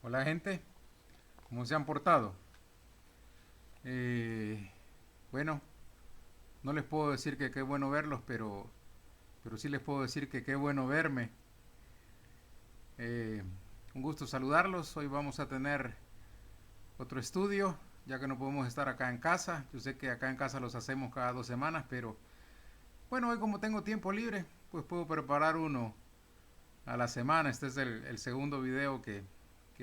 Hola gente, ¿cómo se han portado? Bueno, no les puedo decir que qué bueno verlos, pero sí les puedo decir que qué bueno verme. Eh, un gusto saludarlos. Hoy vamos a tener otro estudio, ya que no podemos estar acá en casa. Yo sé que acá en casa los hacemos cada 2 semanas, pero bueno, hoy como tengo tiempo libre, pues puedo preparar uno a la semana. Este es el segundo video que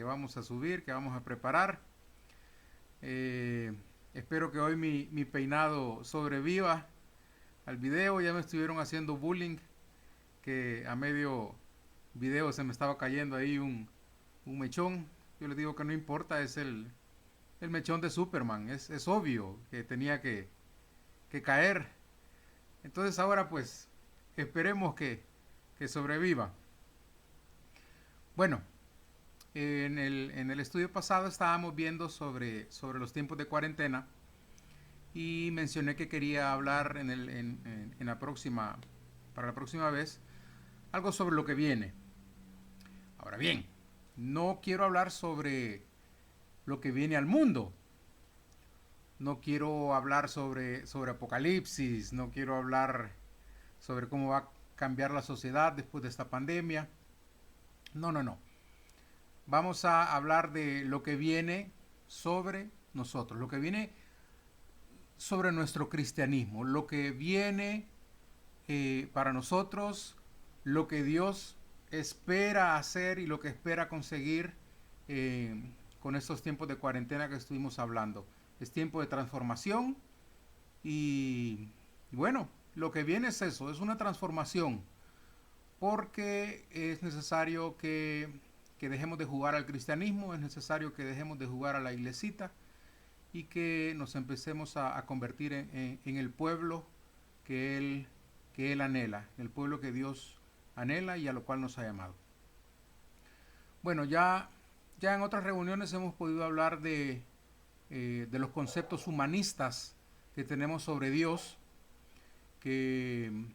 vamos a subir, que vamos a preparar. Eh, Espero que hoy mi peinado sobreviva al video. Ya me estuvieron haciendo bullying, que a medio video se me estaba cayendo ahí un mechón. Yo les digo que no importa, es el mechón de Superman. Es obvio que tenía que caer. Entonces ahora pues esperemos que sobreviva. Bueno, en el estudio pasado estábamos viendo sobre los tiempos de cuarentena y mencioné que quería hablar en la próxima, para la próxima vez, algo sobre lo que viene. Ahora bien, no quiero hablar sobre lo que viene al mundo. No quiero hablar sobre apocalipsis, no quiero hablar sobre cómo va a cambiar la sociedad después de esta pandemia. No, no, no. Vamos a hablar de lo que viene sobre nosotros, lo que viene sobre nuestro cristianismo, lo que viene para nosotros, lo que Dios espera hacer y lo que espera conseguir eh, con estos tiempos de cuarentena que estuvimos hablando. Es tiempo de transformación y bueno, lo que viene es eso, es una transformación, porque es necesario que dejemos de jugar al cristianismo, es necesario que dejemos de jugar a la iglesita y que nos empecemos a convertir en el pueblo que él anhela, el pueblo que Dios anhela y a lo cual nos ha llamado. Bueno, ya en otras reuniones hemos podido hablar de los conceptos humanistas que tenemos sobre Dios, que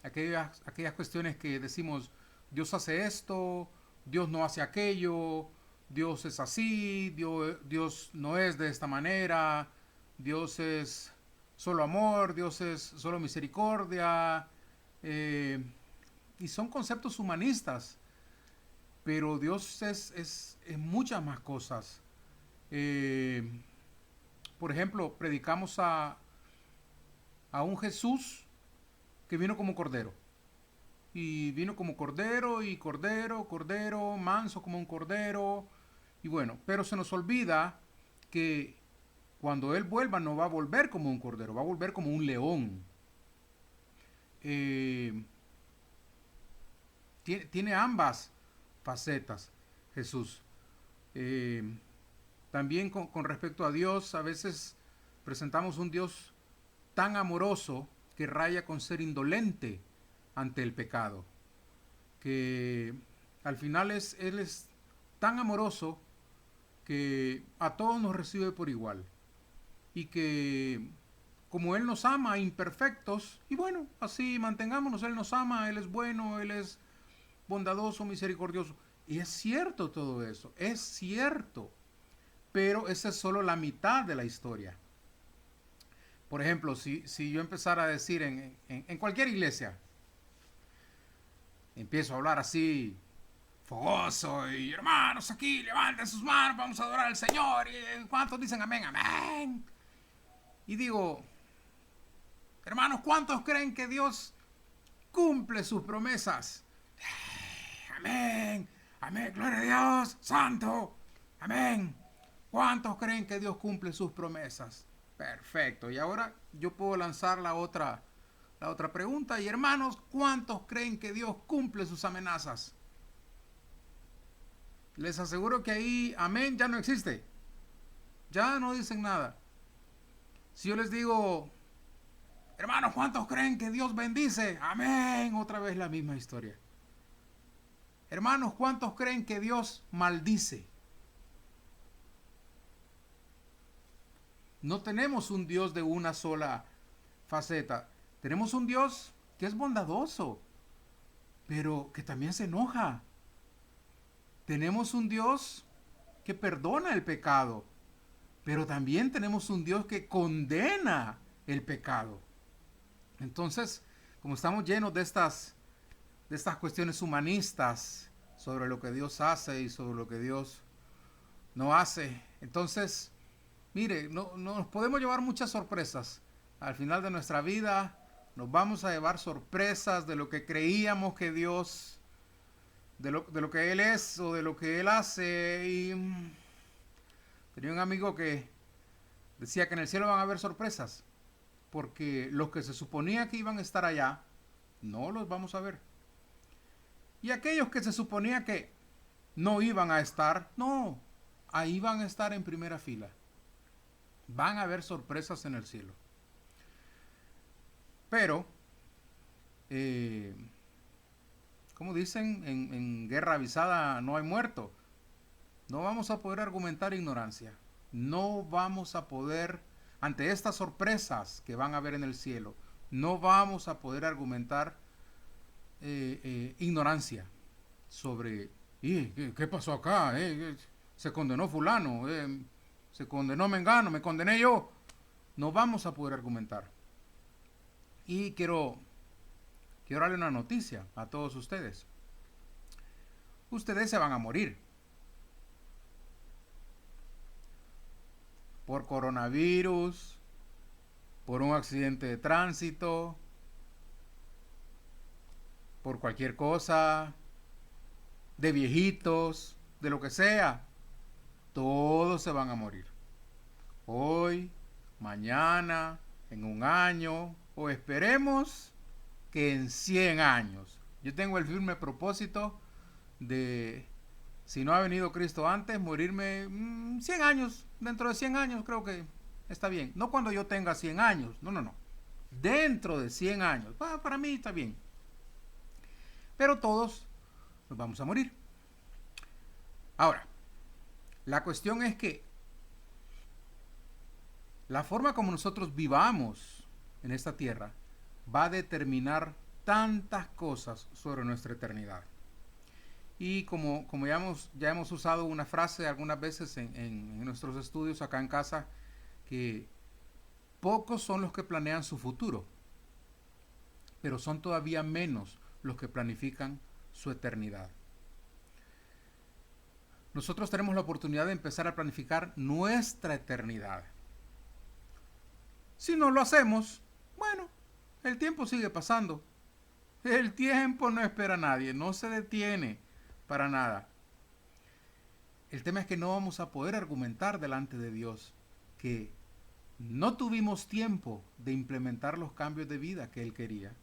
aquellas cuestiones que decimos, Dios hace esto, Dios no hace aquello, Dios es así, Dios no es de esta manera, Dios es solo amor, Dios es solo misericordia, eh, y son conceptos humanistas, pero Dios es muchas más cosas. Eh, por ejemplo, predicamos a un Jesús que vino como cordero. Y vino como cordero y cordero, manso como un cordero. Y bueno, pero se nos olvida que cuando Él vuelva no va a volver como un cordero, va a volver como un león. Eh, tiene ambas facetas Jesús. Eh, También con respecto a Dios, a veces presentamos un Dios tan amoroso que raya con ser indolente ante el pecado, que al final Él es tan amoroso que a todos nos recibe por igual y que como Él nos ama imperfectos, y bueno, así mantengámonos, Él nos ama, Él es bueno, Él es bondadoso, misericordioso. Y es cierto todo eso, es cierto, pero esa es solo la mitad de la historia. Por ejemplo, si yo empezara a decir en cualquier iglesia, empiezo a hablar así, fogoso, y hermanos aquí, levanten sus manos, vamos a adorar al Señor, y ¿cuántos dicen amén, amén? Y digo, hermanos, ¿cuántos creen que Dios cumple sus promesas? Amén, amén, gloria a Dios, santo, amén. ¿Cuántos creen que Dios cumple sus promesas? Perfecto. Y ahora yo puedo lanzar la otra pregunta. Y hermanos, ¿cuántos creen que Dios cumple sus amenazas? Les aseguro que ahí, amén, ya no existe. Ya no dicen nada. Si yo les digo, hermanos, ¿cuántos creen que Dios bendice? Amén. Otra vez la misma historia. Hermanos, ¿cuántos creen que Dios maldice? No tenemos un Dios de una sola faceta. Tenemos un Dios que es bondadoso, pero que también se enoja. Tenemos un Dios que perdona el pecado, pero también tenemos un Dios que condena el pecado. Entonces, como estamos llenos de estas cuestiones humanistas sobre lo que Dios hace y sobre lo que Dios no hace, entonces, mire, no nos podemos llevar muchas sorpresas. Al final de nuestra vida nos vamos a llevar sorpresas de lo que creíamos que Dios, de lo que Él es o de lo que Él hace. Y tenía un amigo que decía que en el cielo van a haber sorpresas, porque los que se suponía que iban a estar allá, no los vamos a ver. Y aquellos que se suponía que no iban a estar, no, ahí van a estar en primera fila. Van a haber sorpresas en el cielo. Pero, como dicen, en guerra avisada no hay muerto. No vamos a poder argumentar ignorancia. No vamos a poder, ante estas sorpresas que van a haber en el cielo, no vamos a poder argumentar ignorancia sobre ¿qué pasó acá? Se condenó fulano, se condenó Mengano, me condené yo. No vamos a poder argumentar. Y quiero darle una noticia a todos ustedes. Ustedes se van a morir. Por coronavirus, por un accidente de tránsito, por cualquier cosa, de viejitos, de lo que sea. Todos se van a morir. Hoy, mañana, en un año, o esperemos que en 100 años. Yo tengo el firme propósito de, si no ha venido Cristo antes, morirme 100 años. Dentro de 100 años creo que está bien. No cuando yo tenga 100 años, no. Dentro de 100 años. Para mí está bien. Pero todos nos vamos a morir. Ahora, la cuestión es que la forma como nosotros vivamos en esta tierra va a determinar tantas cosas sobre nuestra eternidad. Y como ya hemos usado una frase algunas veces en nuestros estudios acá en casa, que pocos son los que planean su futuro, pero son todavía menos los que planifican su eternidad. Nosotros tenemos la oportunidad de empezar a planificar nuestra eternidad. Si no lo hacemos, bueno, el tiempo sigue pasando. El tiempo no espera a nadie, no se detiene para nada. El tema es que no vamos a poder argumentar delante de Dios que no tuvimos tiempo de implementar los cambios de vida que Él quería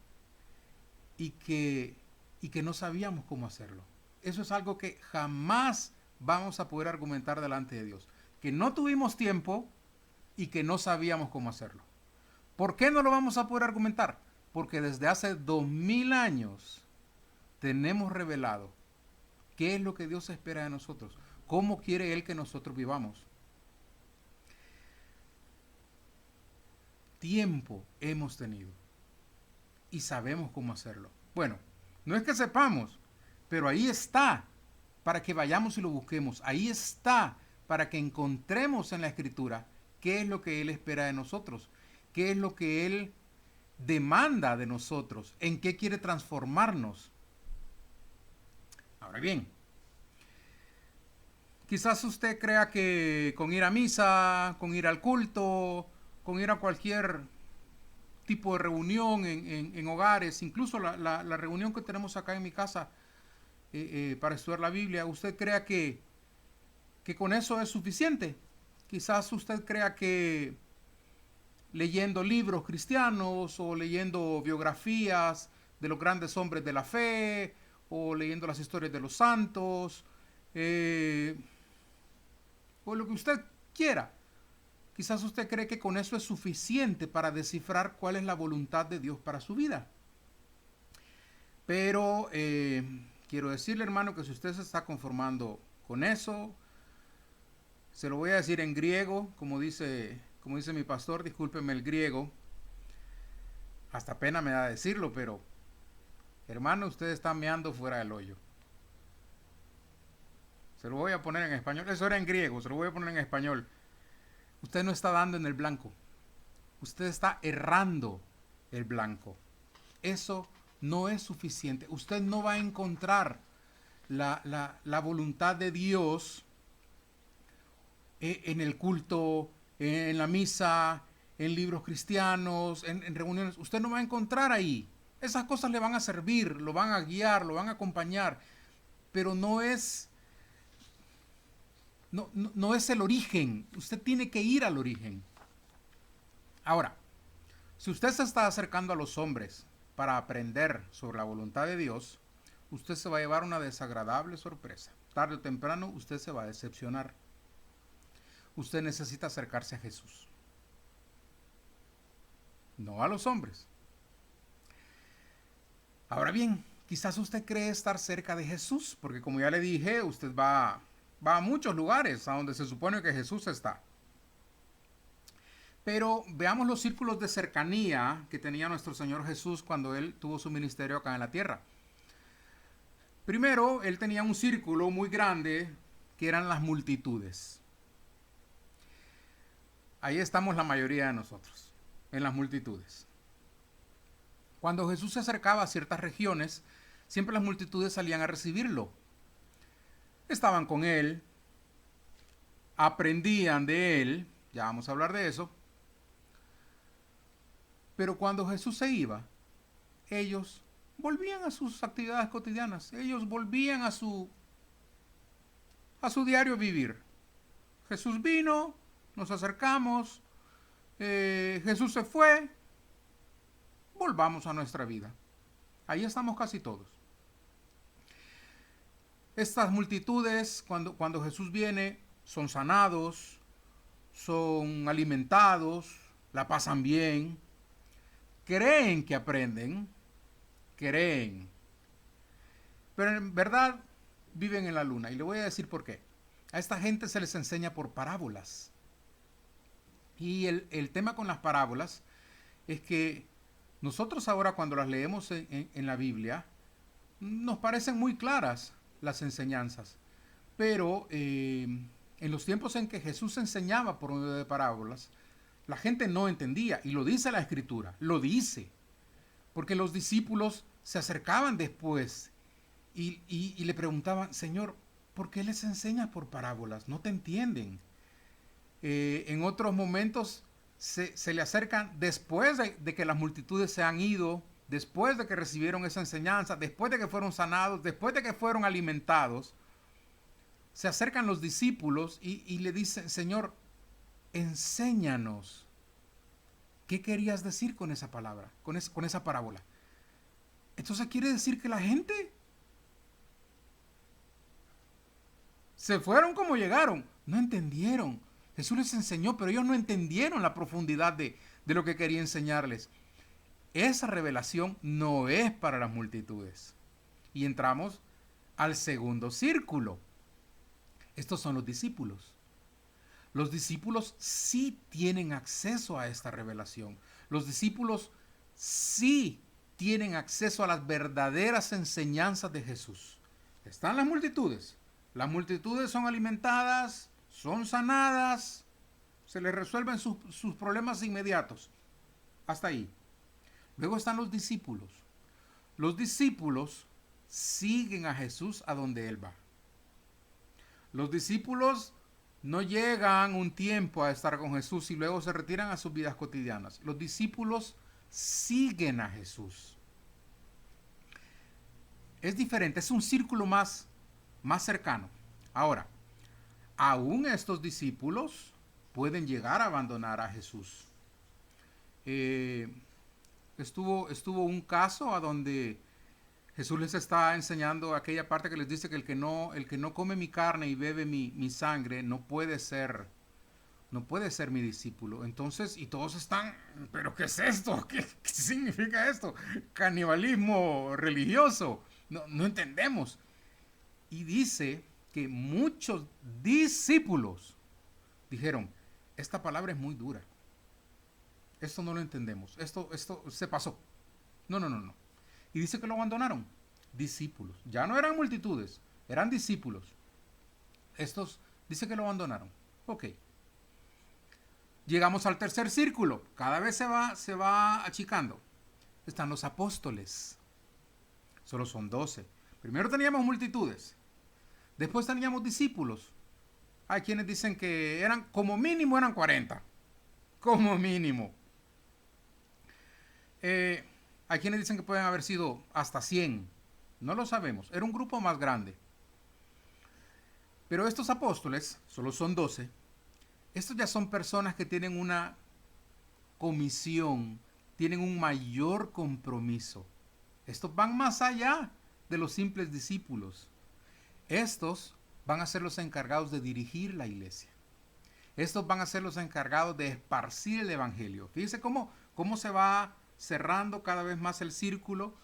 y que no sabíamos cómo hacerlo. Eso es algo que jamás vamos a poder argumentar delante de Dios. Que no tuvimos tiempo y que no sabíamos cómo hacerlo. ¿Por qué no lo vamos a poder argumentar? Porque desde hace 2000 años tenemos revelado qué es lo que Dios espera de nosotros, cómo quiere Él que nosotros vivamos. Tiempo hemos tenido y sabemos cómo hacerlo. Bueno, no es que sepamos, pero ahí está para que vayamos y lo busquemos. Ahí está para que encontremos en la Escritura qué es lo que Él espera de nosotros, qué es lo que Él demanda de nosotros, en qué quiere transformarnos. Ahora bien, quizás usted crea que con ir a misa, con ir al culto, con ir a cualquier tipo de reunión en hogares, incluso la reunión que tenemos acá en mi casa para estudiar la Biblia, usted crea que con eso es suficiente. Quizás usted crea que leyendo libros cristianos o leyendo biografías de los grandes hombres de la fe o leyendo las historias de los santos o lo que usted quiera. Quizás usted cree que con eso es suficiente para descifrar cuál es la voluntad de Dios para su vida. Pero quiero decirle, hermano, que si usted se está conformando con eso, se lo voy a decir en griego, como dice mi pastor, discúlpeme el griego, hasta pena me da decirlo, pero hermano, usted está meando fuera del hoyo. Se lo voy a poner en español. Eso era en griego, se lo voy a poner en español. Usted no está dando en el blanco. Usted está errando el blanco. Eso no es suficiente. Usted no va a encontrar la voluntad de Dios en el culto, en la misa, en libros cristianos, en reuniones. Usted no va a encontrar ahí. Esas cosas le van a servir, lo van a guiar, lo van a acompañar, pero no es el origen. Usted tiene que ir al origen. Ahora, si usted se está acercando a los hombres para aprender sobre la voluntad de Dios, usted se va a llevar una desagradable sorpresa. Tarde o temprano usted se va a decepcionar. Usted necesita acercarse a Jesús, no a los hombres. Ahora bien, quizás usted cree estar cerca de Jesús, porque como ya le dije, usted va a muchos lugares a donde se supone que Jesús está. Pero veamos los círculos de cercanía que tenía nuestro Señor Jesús cuando Él tuvo su ministerio acá en la tierra. Primero, Él tenía un círculo muy grande que eran las multitudes. Ahí estamos la mayoría de nosotros, en las multitudes. Cuando Jesús se acercaba a ciertas regiones, siempre las multitudes salían a recibirlo. Estaban con Él, aprendían de Él, ya vamos a hablar de eso. Pero cuando Jesús se iba, ellos volvían a sus actividades cotidianas, ellos volvían a su diario vivir. Jesús vino, nos acercamos, Jesús se fue, volvamos a nuestra vida. Ahí estamos casi todos. Estas multitudes, cuando Jesús viene, son sanados, son alimentados, la pasan bien, creen que aprenden, creen, pero en verdad viven en la luna. Y le voy a decir por qué. A esta gente se les enseña por parábolas. Y el tema con las parábolas es que nosotros ahora cuando las leemos en la Biblia, nos parecen muy claras las enseñanzas. Pero en los tiempos en que Jesús enseñaba por medio de parábolas, la gente no entendía. Y lo dice la Escritura, lo dice. Porque los discípulos se acercaban después y le preguntaban, Señor, ¿por qué les enseñas por parábolas? No te entienden. En otros momentos se le acercan después de que las multitudes se han ido, después de que recibieron esa enseñanza, después de que fueron sanados, después de que fueron alimentados. Se acercan los discípulos y le dicen, Señor, enséñanos. ¿Qué querías decir con esa palabra, con esa parábola? Entonces quiere decir que la gente se fueron como llegaron, no entendieron. Jesús les enseñó, pero ellos no entendieron la profundidad de lo que quería enseñarles. Esa revelación no es para las multitudes. Y entramos al segundo círculo. Estos son los discípulos. Los discípulos sí tienen acceso a esta revelación. Los discípulos sí tienen acceso a las verdaderas enseñanzas de Jesús. Están las multitudes. Las multitudes son alimentadas, son sanadas, se les resuelven sus problemas inmediatos. Hasta ahí. Luego están los discípulos. Los discípulos siguen a Jesús a donde Él va. Los discípulos no llegan un tiempo a estar con Jesús y luego se retiran a sus vidas cotidianas. Los discípulos siguen a Jesús. Es diferente, es un círculo más cercano. Ahora, aún estos discípulos pueden llegar a abandonar a Jesús. Estuvo un caso a donde Jesús les está enseñando aquella parte que les dice que el que no come mi carne y bebe mi sangre no puede ser mi discípulo. Entonces, y todos están, ¿pero qué es esto? ¿Qué significa esto? Canibalismo religioso. No entendemos. Y dice que muchos discípulos dijeron, esta palabra es muy dura. Esto no lo entendemos. Esto se pasó. No. Y dice que lo abandonaron. Discípulos. Ya no eran multitudes, eran discípulos. Estos dice que lo abandonaron. Ok. Llegamos al tercer círculo. Cada vez se va achicando. Están los apóstoles. Solo son 12. Primero teníamos multitudes. Después teníamos discípulos. Hay quienes dicen que eran, como mínimo eran 40. Como mínimo. Hay quienes dicen que pueden haber sido hasta 100. No lo sabemos. Era un grupo más grande. Pero estos apóstoles, solo son 12, estos ya son personas que tienen una comisión, tienen un mayor compromiso. Estos van más allá de los simples discípulos. Estos van a ser los encargados de dirigir la iglesia. Estos van a ser los encargados de esparcir el evangelio. Fíjense cómo se va cerrando cada vez más el círculo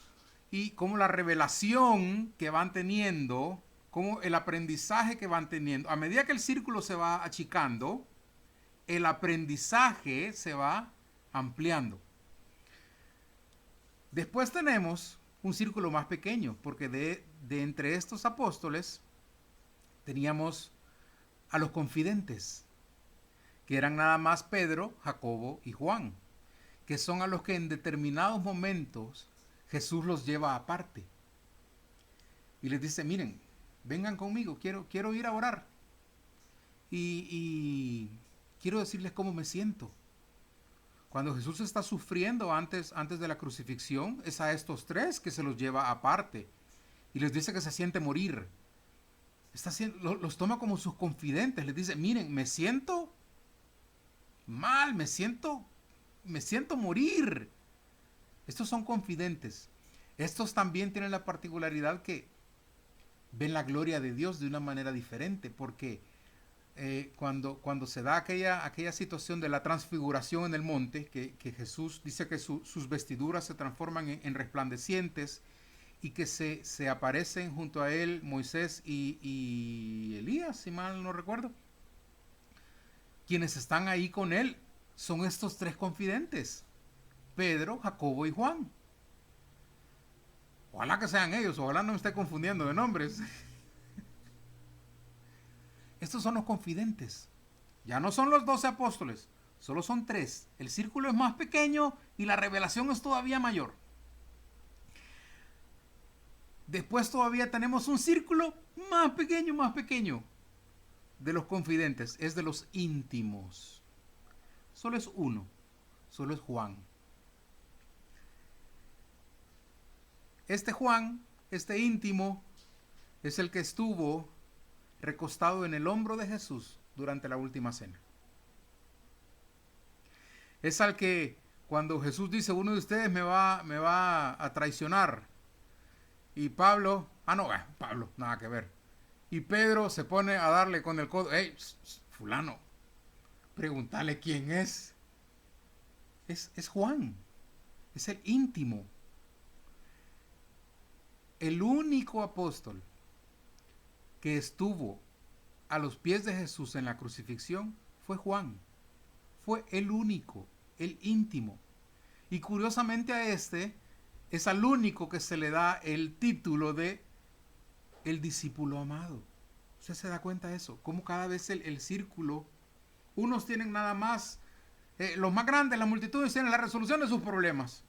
y cómo la revelación que van teniendo, cómo el aprendizaje que van teniendo, a medida que el círculo se va achicando, el aprendizaje se va ampliando. Después tenemos un círculo más pequeño, porque de entre estos apóstoles teníamos a los confidentes, que eran nada más Pedro, Jacobo y Juan, que son a los que en determinados momentos Jesús los lleva aparte y les dice, miren, vengan conmigo, quiero ir a orar y quiero decirles cómo me siento. Cuando Jesús está sufriendo antes de la crucifixión, es a estos tres que se los lleva aparte y les dice que se siente morir. Los toma como sus confidentes, les dice, miren, me siento mal, me siento morir. Estos son confidentes. Estos también tienen la particularidad que ven la gloria de Dios de una manera diferente, porque cuando se da aquella situación de la transfiguración en el monte, que Jesús dice que sus vestiduras se transforman en resplandecientes y que se aparecen junto a él Moisés y Elías, si mal no recuerdo. Quienes están ahí con él son estos tres confidentes, Pedro, Jacobo y Juan. Ojalá que sean ellos, ojalá no me esté confundiendo de nombres. Estos son los confidentes. Ya no son los 12 apóstoles, solo son 3. El círculo es más pequeño y la revelación es todavía mayor. Después todavía tenemos un círculo más pequeño de los confidentes, es de los íntimos. Solo es uno, solo es Juan. Este Juan, este íntimo, es el que estuvo recostado en el hombro de Jesús durante la última cena. Es al que cuando Jesús dice, uno de ustedes me va a traicionar, y Pablo, Pablo, nada que ver, y Pedro se pone a darle con el codo, hey, fulano, pregúntale quién es. Es Juan, es el íntimo. El único apóstol que estuvo a los pies de Jesús en la crucifixión fue Juan. Fue el único, el íntimo. Y curiosamente a este es al único que se le da el título de el discípulo amado. ¿Usted se da cuenta de eso? Cómo cada vez el círculo, unos tienen nada más, los más grandes, las multitudes tienen la resolución de sus problemas.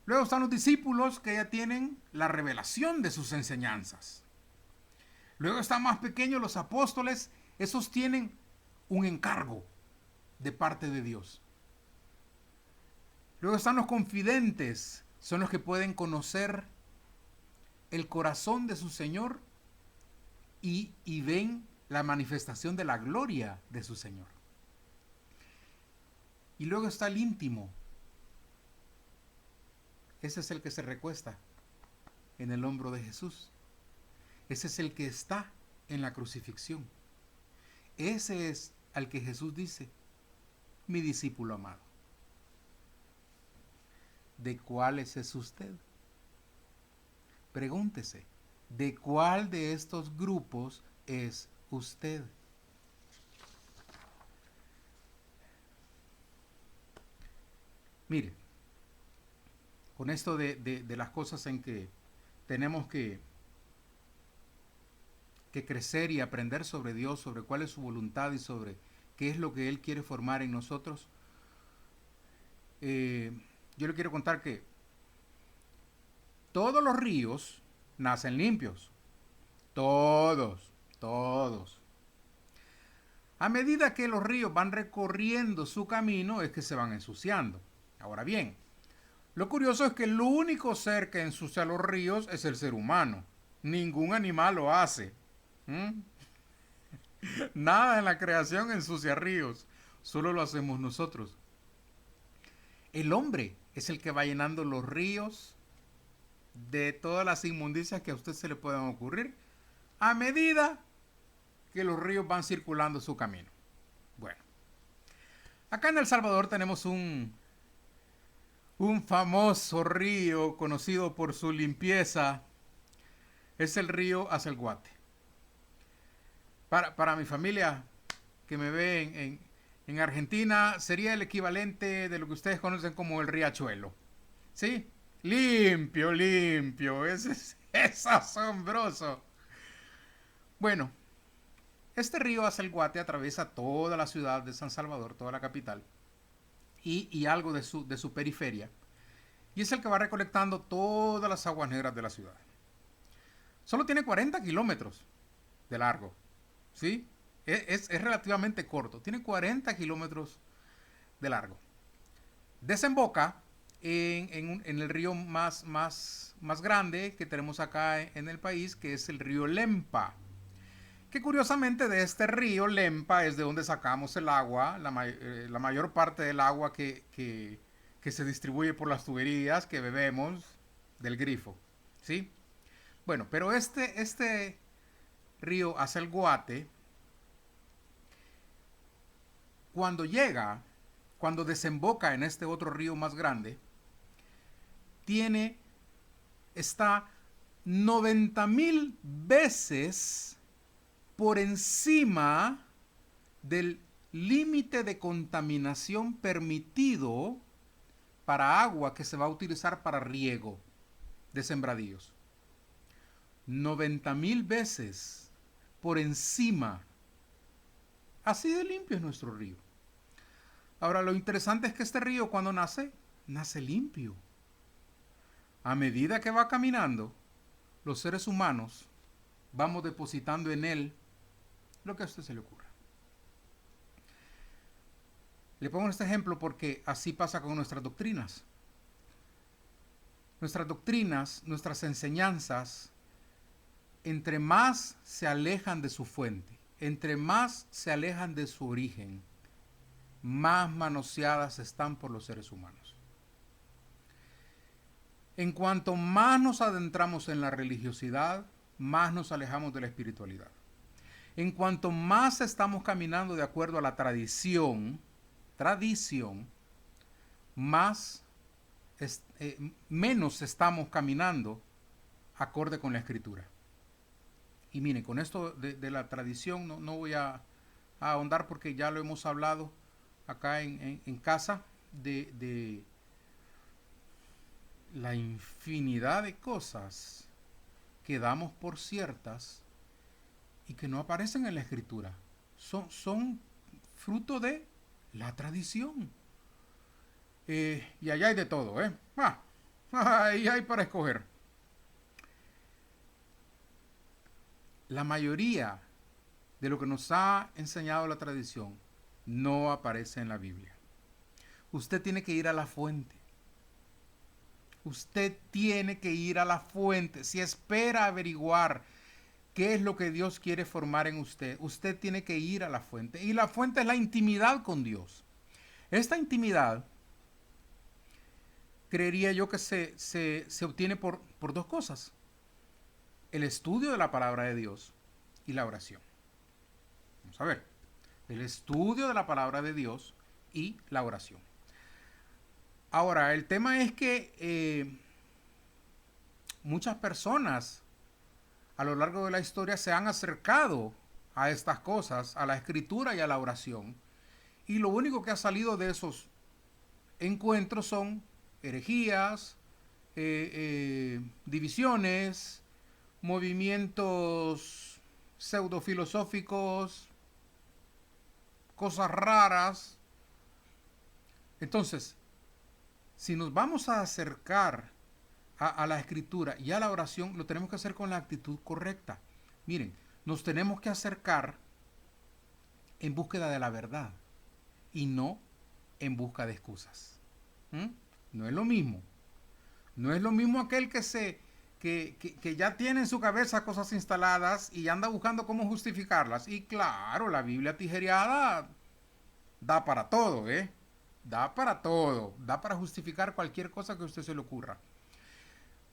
Luego están los discípulos que ya tienen la revelación de sus enseñanzas. Luego están más pequeños los apóstoles, esos tienen un encargo de parte de Dios. Luego están los confidentes, son los que pueden conocer el corazón de su Señor y ven la manifestación de la gloria de su Señor. Y luego está el íntimo. Ese es el que se recuesta en el hombro de Jesús. Ese es el que está en la crucifixión. Ese es al que Jesús dice, mi discípulo amado. ¿De cuáles es usted? Pregúntese, ¿de cuál de estos grupos es usted? Mire, con esto de las cosas en que tenemos que que crecer y aprender sobre Dios, sobre cuál es su voluntad y sobre qué es lo que Él quiere formar en nosotros, yo le quiero contar que todos los ríos nacen limpios. Todos, todos. A medida que los ríos van recorriendo su camino es que se van ensuciando. Ahora bien, lo curioso es que el único ser que ensucia los ríos es el ser humano. Ningún animal lo hace. ¿Mm? Nada en la creación ensucia ríos. Solo lo hacemos nosotros. El hombre es el que va llenando los ríos de todas las inmundicias que a usted se le puedan ocurrir a medida que los ríos van circulando su camino. Bueno, acá en El Salvador tenemos un famoso río conocido por su limpieza. Es el río Acelguate. Para mi familia que me ve en Argentina, sería el equivalente de lo que ustedes conocen como el riachuelo. ¿Sí? Limpio, limpio. Es asombroso. Bueno, este río Acelguate atraviesa toda la ciudad de San Salvador, toda la capital, y algo de su periferia. Y es el que va recolectando todas las aguas negras de la ciudad. Solo tiene 40 kilómetros de largo. ¿Sí? Es relativamente corto. Tiene 40 kilómetros de largo. Desemboca en el río más grande que tenemos acá en el país, que es el río Lempa. Que curiosamente de este río Lempa es de donde sacamos el agua, la mayor parte del agua que se distribuye por las tuberías que bebemos del grifo. ¿Sí? Bueno, pero este río Acelguate, cuando desemboca en este otro río más grande, está 90,000 veces por encima del límite de contaminación permitido para agua que se va a utilizar para riego de sembradíos. 90,000 veces por encima. Así de limpio es nuestro río. Ahora, lo interesante es que este río cuando nace limpio. A medida que va caminando, los seres humanos vamos depositando en él lo que a usted se le ocurra. Le pongo este ejemplo porque así pasa con nuestras doctrinas. Nuestras doctrinas, nuestras enseñanzas, entre más se alejan de su fuente, entre más se alejan de su origen, más manoseadas están por los seres humanos. En cuanto más nos adentramos en la religiosidad, más nos alejamos de la espiritualidad. En cuanto más estamos caminando de acuerdo a la tradición, menos estamos caminando acorde con la escritura. Y miren, con esto de la tradición no voy a ahondar porque ya lo hemos hablado acá en casa de la infinidad de cosas que damos por ciertas y que no aparecen en la escritura. Son fruto de la tradición. Y allá hay de todo, ¿eh? Ahí hay para escoger. La mayoría de lo que nos ha enseñado la tradición no aparece en la Biblia. Usted tiene que ir a la fuente. Usted tiene que ir a la fuente. Si espera averiguar qué es lo que Dios quiere formar en usted, usted tiene que ir a la fuente. Y la fuente es la intimidad con Dios. Esta intimidad, creería yo que se obtiene por dos cosas. El estudio de la palabra de Dios y la oración. Vamos a ver. El estudio de la palabra de Dios y la oración. Ahora, el tema es que muchas personas a lo largo de la historia se han acercado a estas cosas, a la escritura y a la oración. Y lo único que ha salido de esos encuentros son herejías, divisiones, movimientos pseudofilosóficos, cosas raras. Entonces, si nos vamos a acercar a la escritura y a la oración, lo tenemos que hacer con la actitud correcta. Miren, nos tenemos que acercar en búsqueda de la verdad y no en busca de excusas. ¿Mm? No es lo mismo. No es lo mismo aquel que ya tiene en su cabeza cosas instaladas y anda buscando cómo justificarlas. Y claro, la Biblia tijereada da para todo, ¿eh? Da para todo. Da para justificar cualquier cosa que a usted se le ocurra.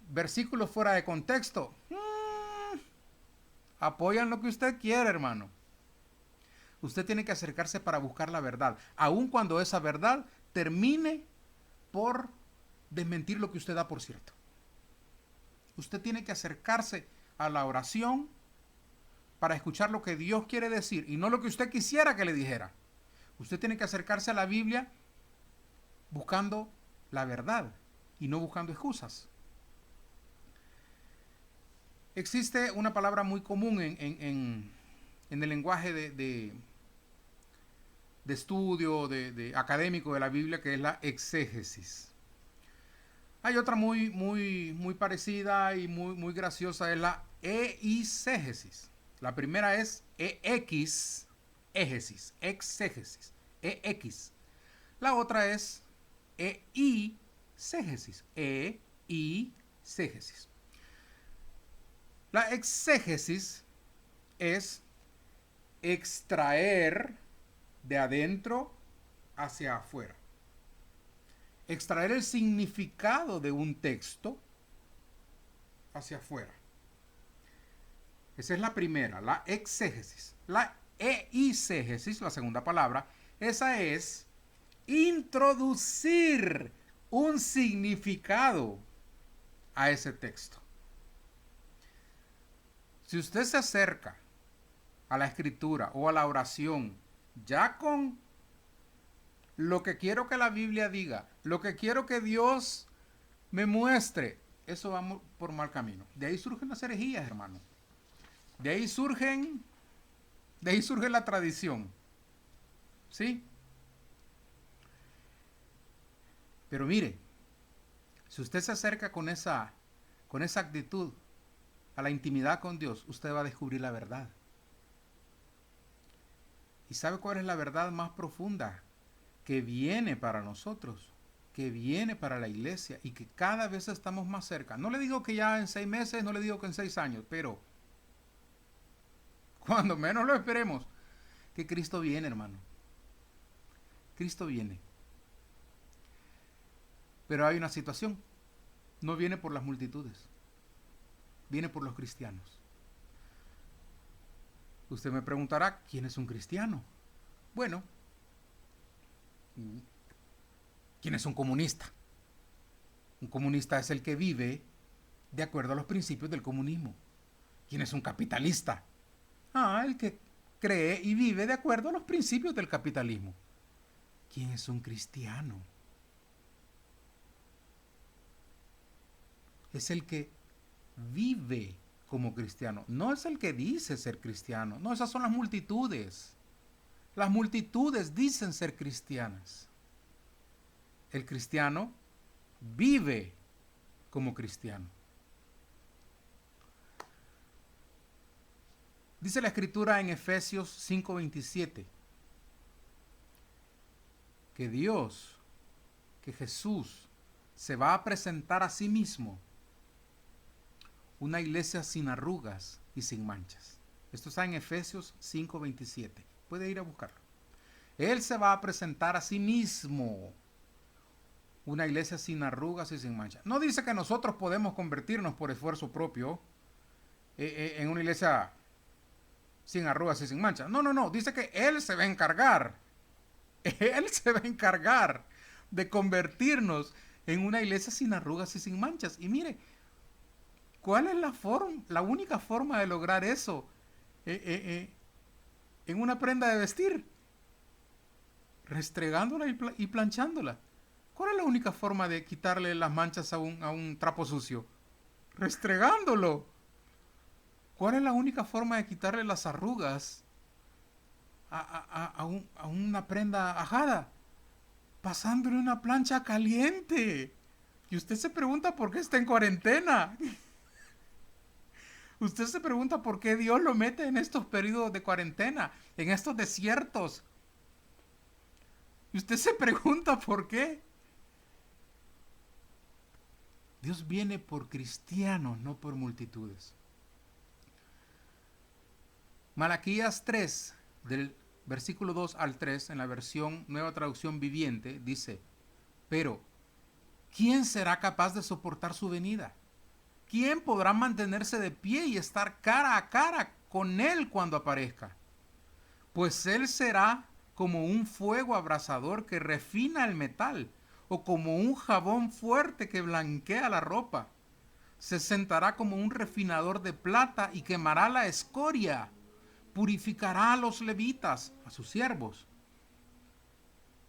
Versículos fuera de contexto. Apoyan lo que usted quiere, hermano. Usted tiene que acercarse para buscar la verdad, aun cuando esa verdad termine por desmentir lo que usted da por cierto. Usted tiene que acercarse a la oración para escuchar lo que Dios quiere decir y no lo que usted quisiera que le dijera. Usted tiene que acercarse a la Biblia buscando la verdad y no buscando excusas. Existe una palabra muy común en el lenguaje de estudio, de académico de la Biblia, que es la exégesis. Hay otra muy parecida y muy graciosa, es la eisegesis. La primera es exégesis, exégesis, ex. La otra es eisegesis, eisegesis. La exégesis es extraer de adentro hacia afuera. Extraer el significado de un texto hacia afuera. Esa es la primera, la exégesis. La eisegesis, la segunda palabra, esa es introducir un significado a ese texto. Si usted se acerca a la escritura o a la oración ya con lo que quiero que la Biblia diga, lo que quiero que Dios me muestre, eso va por mal camino. De ahí surgen las herejías, hermano. De ahí surge la tradición. ¿Sí? Pero mire, si usted se acerca con esa actitud a la intimidad con Dios, usted va a descubrir la verdad. ¿Y sabe cuál es la verdad más profunda que viene para nosotros? Que viene para la iglesia y que cada vez estamos más cerca. No le digo que ya en 6 meses, no le digo que en 6 años, pero cuando menos lo esperemos, que Cristo viene, hermano. Cristo viene. Pero hay una situación. No viene por las multitudes. Viene por los cristianos. Usted me preguntará, ¿quién es un cristiano? Bueno, ¿quién es un comunista? Un comunista es el que vive de acuerdo a los principios del comunismo. ¿Quién es un capitalista? El que cree y vive de acuerdo a los principios del capitalismo. ¿Quién es un cristiano? Es el que vive como cristiano. No es el que dice ser cristiano. No, esas son las multitudes. Las multitudes dicen ser cristianas. El cristiano vive como cristiano. Dice la escritura en Efesios 5:27 que Dios, que Jesús se va a presentar a sí mismo una iglesia sin arrugas y sin manchas. Esto está en Efesios 5:27. Puede ir a buscarlo. Él se va a presentar a sí mismo una iglesia sin arrugas y sin manchas. No dice que nosotros podemos convertirnos por esfuerzo propio en una iglesia sin arrugas y sin manchas. No. Dice que Él se va a encargar. Él se va a encargar de convertirnos en una iglesia sin arrugas y sin manchas. Y mire, ¿cuál es la única forma de lograr eso en una prenda de vestir? Restregándola y planchándola. ¿Cuál es la única forma de quitarle las manchas a un trapo sucio? Restregándolo. ¿Cuál es la única forma de quitarle las arrugas a una prenda ajada? Pasándole una plancha caliente. Y usted se pregunta por qué está en cuarentena. Usted se pregunta por qué Dios lo mete en estos periodos de cuarentena, en estos desiertos. Y usted se pregunta por qué. Dios viene por cristianos, no por multitudes. Malaquías 3, del versículo 2 al 3, en la versión Nueva Traducción Viviente, dice: pero, ¿quién será capaz de soportar su venida? ¿Quién podrá mantenerse de pie y estar cara a cara con él cuando aparezca? Pues él será como un fuego abrasador que refina el metal, o como un jabón fuerte que blanquea la ropa. Se sentará como un refinador de plata y quemará la escoria. Purificará a los levitas, a sus siervos.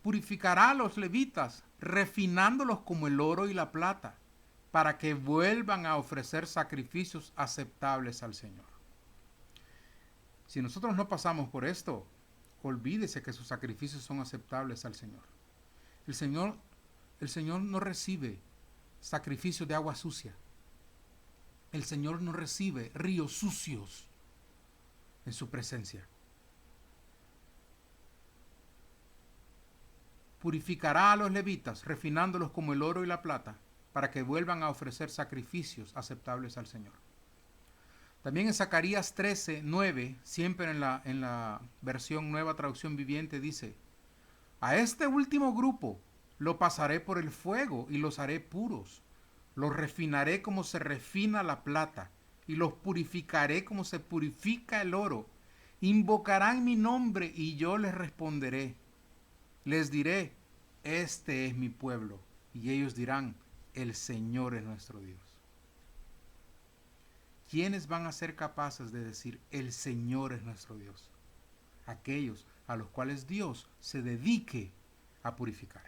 Purificará a los levitas, refinándolos como el oro y la plata, para que vuelvan a ofrecer sacrificios aceptables al Señor. Si nosotros no pasamos por esto, olvídese que sus sacrificios son aceptables al Señor. El Señor, el Señor no recibe sacrificio de agua sucia. El Señor no recibe ríos sucios en su presencia. Purificará a los levitas, refinándolos como el oro y la plata, para que vuelvan a ofrecer sacrificios aceptables al Señor. También en Zacarías 13, 9, siempre en la versión Nueva Traducción Viviente, dice: a este último grupo lo pasaré por el fuego y los haré puros. Los refinaré como se refina la plata y los purificaré como se purifica el oro. Invocarán mi nombre y yo les responderé. Les diré: este es mi pueblo. Y ellos dirán: el Señor es nuestro Dios. ¿Quiénes van a ser capaces de decir: el Señor es nuestro Dios? Aquellos a los cuales Dios se dedique a purificar.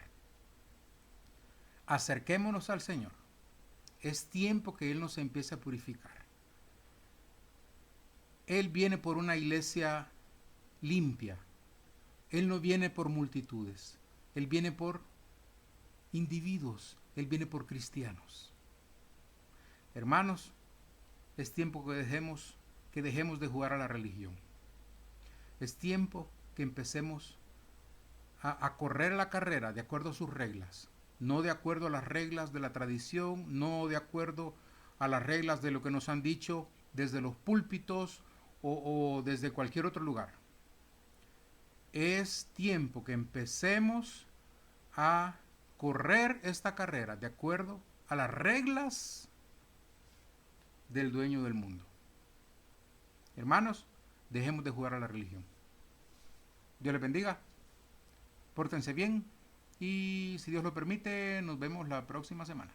Acerquémonos al Señor. Es tiempo que Él nos empiece a purificar. Él viene por una iglesia limpia. Él no viene por multitudes. Él viene por individuos. Él viene por cristianos. Hermanos, es tiempo que dejemos de jugar a la religión. Es tiempo que empecemos a correr la carrera de acuerdo a sus reglas, no de acuerdo a las reglas de la tradición, no de acuerdo a las reglas de lo que nos han dicho desde los púlpitos o desde cualquier otro lugar. Es tiempo que empecemos a correr esta carrera de acuerdo a las reglas del dueño del mundo. Hermanos, dejemos de jugar a la religión. Dios les bendiga, pórtense bien y si Dios lo permite, nos vemos la próxima semana.